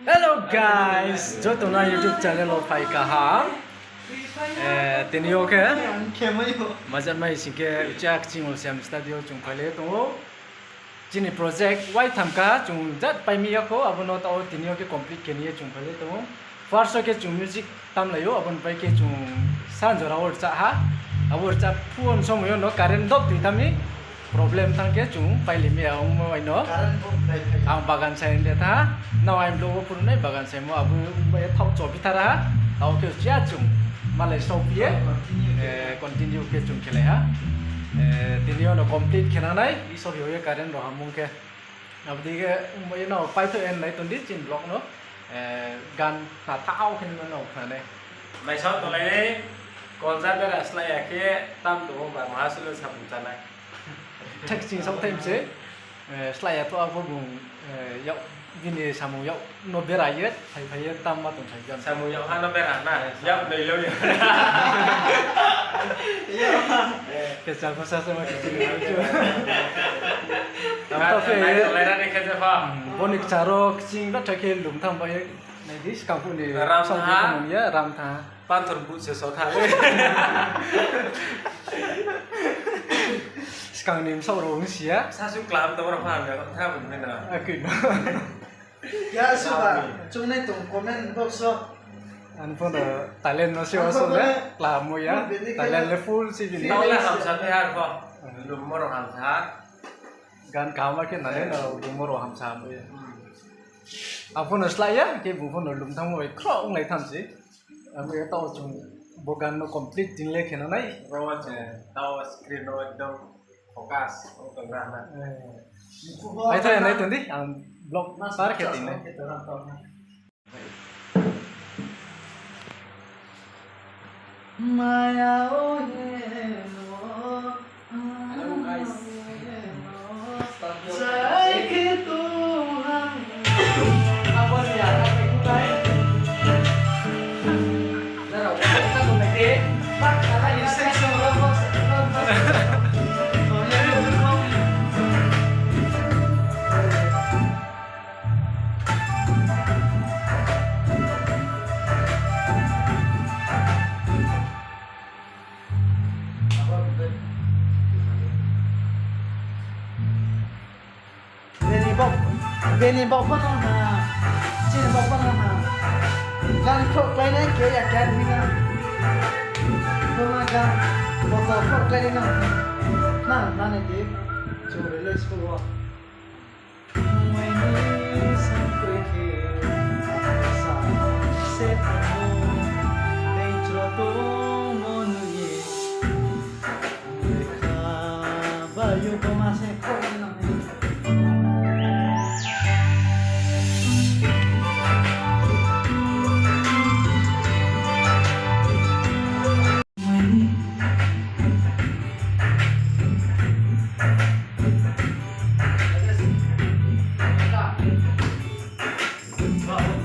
Hello guys, जो तो ना YouTube channel of Pai Kaham, tinio ke, macam mai singke ucap cingol siam studio cung pale tu, cini project white thamka cung jat pai mi ako, abon not au tinio ke complete ke niye cung pale tu, first ke cung music tam layo, abon pai ke cung sanjora or cah ha, abor cah phone somoyo no current dop ditami. Problem tangke cung pai limi ang mo ino ang bagan saya ini ta now I'm logo pun nai bagan saya mo abu bay thau chop bitara tau ke cia cung malai sopie continue ke cung kele ha tinio no complete kena nai iso yo ye karen ro hamung ke abu dige mo no pai to en nai tundi chin block no gan ta thau ken no phane mai sau to lai konsa bera slai ke tam to ba mahasulu sabun chanai thách sinh sống thêm chứ, slide to avo bung, yau gini samu yau no berai yet, phải tam ma tuh thầy jam. Samu yau han no bera na, yau dari lo ya. Kesal pasal sama kecil aja. Tapi lera ni kerja apa? Bonik caro kecing dah cakap lum tham bayar, nanti sekarang ni Ramtha ya Ramtha. Pantur but sesuatu. Sekarang ni misal orang Rusia. Saya suka kelam tu orang faham ya, kenapa begini? Aku. Ya suka, cuma itu komen box so. Anpun Thailand no sih asal deh, lama ya. Thailand level sih gini. Tahu lah hamsa ni har kok, lumur hamsa. Gan kamar ke nane no lumur hamsa ya. Anpun setelah ya, ke bukan lum tamu kerong lagi tham sih. Aku ya tahu cuma bukan no complete dinle kena nai. Rawat je, tahu screen rawat dong. Fokus untuk berana. Itu yang itu nanti, blog target ini. Maya Halo guys. Apa sih ya? Beni bọc bắt nó mà, trên bọc bắt nó mà, gan khóc cái này kiểu ya gan mình à, không mà gan bọc bọc khóc cái này nó này đi, chú để lấy số vào.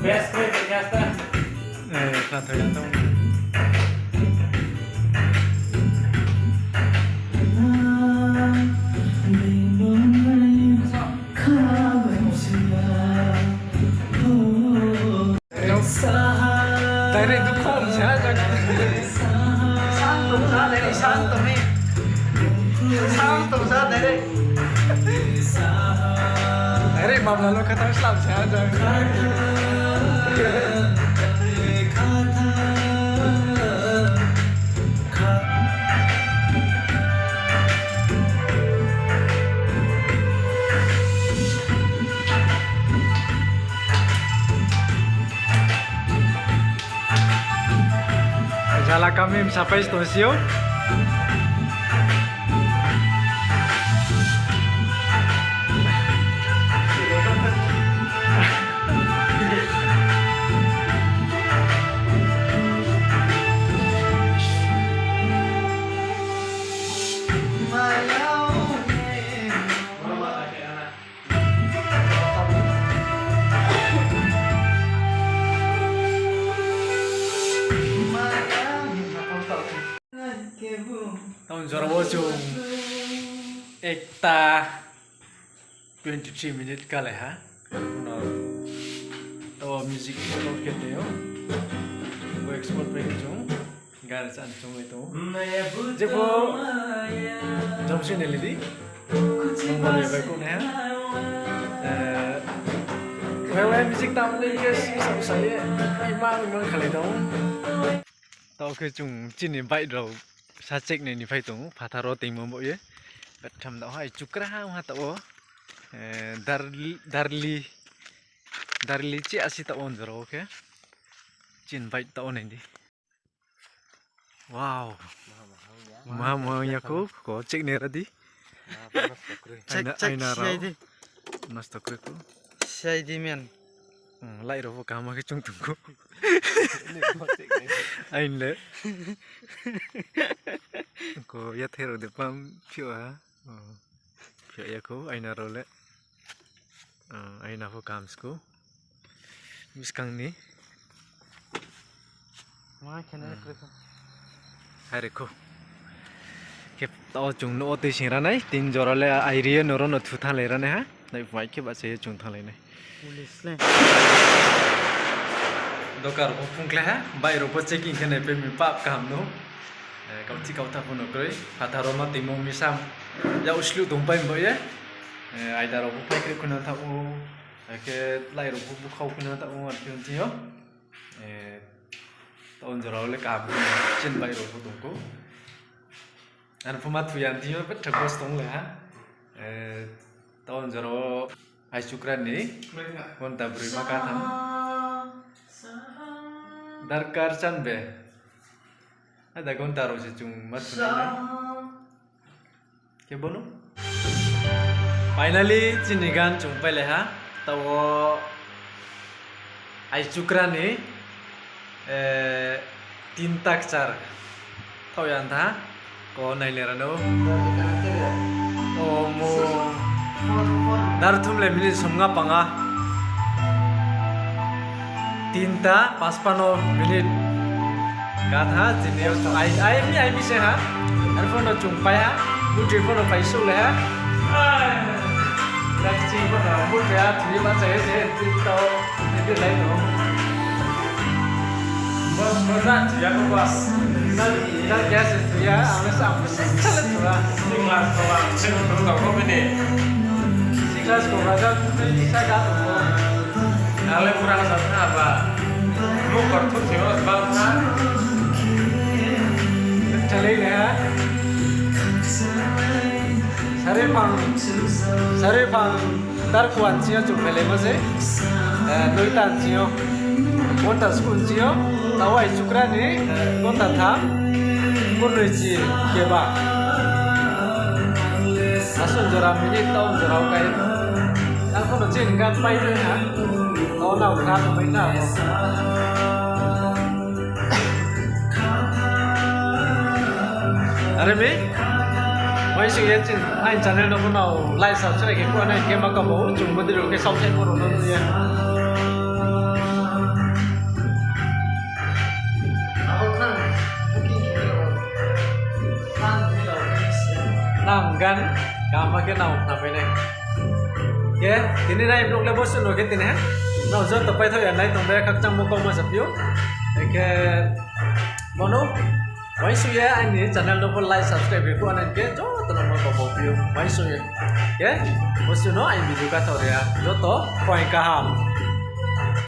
Best way ternyata. Ternyata. Dari dukung saja. Santum sa dari. Dari mam lalu kata Islam saja. Jalan kami sampai stasiun. Tahun Zorawojung Ekta 23 minit kali ha. To music upload kete yo bo export pe chung gar chan chung itu jebo jomsin elidi mongol ya ko na wewe music tam le ke si sam sai ai ma ngon khale dong tao ke chung chin ni bai ro sa chek ne ni phai tung phatharo ting mo ye tham da hai chukra ha ta o darli ci asi ta on zero oke chin bai ta on ndi wow mama ya ko cek ne radi cek nasta kre ko sai di men lai ro ka ma ke chung tung ko ain le ko ya thero de pam phyo ha phyo ya ko aina ro le aina ho kam sko miskang ni ma kena kreko hare ko ke to chung no te sing ra nai tin jora le airie no ro no thu tha le ra ne ha nai vai ke ba se chung tha le nai police le dokar ko pungkle ha bai ro po checking ke ne pe mi pap kam no kau ti kau ta pun okoi patharo no timong misam ya uslu tumpai bo ye ai da ro bu pe kre kuna ta u ke lai ro bu khau kuna ta u ar pyun ti yo ton jora le ka bu chen bai ro bu tung ko an puma tu yan ti yo pe thakos tong le ha ton jora ai chukran ni kon ta bri ma ka tham darkar chan be ada gontaro se chung matuna ke bono finally chinigan chung pele ha tawo ai chukrani tin tak char thoyan tha ko nai le rano o mo dar thum le mini somnga panga tinta paspano minute Kata jenis ai mi se ha phone no chung pai ha butri phone no pai su le ha dak chi phone no butri ha thri ma se ti to ni lai no ba ra ya ko ba na gas tu ya ame sa se chala tu ha class ko ba se ko ko bene class ko ba sa ga to ale kurang sana apa lu kartu sewa bangsa chale le ha sare pang dar kwan chia chu phele ma se noi tan chio kon ta school chio tawai chukra ni kon ta tham kon re chi ke ba asun jora mini taw jora kai ang kon chen kan pai le ha taw naw kha to pai na Are me? Why should you get in channel no now live subscribe ke ko na ke ma ka bo chung ma diro ke sau chen ko ro no ye Ako na booking ke lo san ni lo nam gan ka ma ke naw na pe ne ke tini nai blog le bo su no ke tini ha no zo to pai thoi nai tong be khak chang mo ko ma sap yo ke mono Why should you any channel no like subscribe ko anan ke jo to na mo ko view why should you ke mo su no ai video ka to ya jo to point ka ha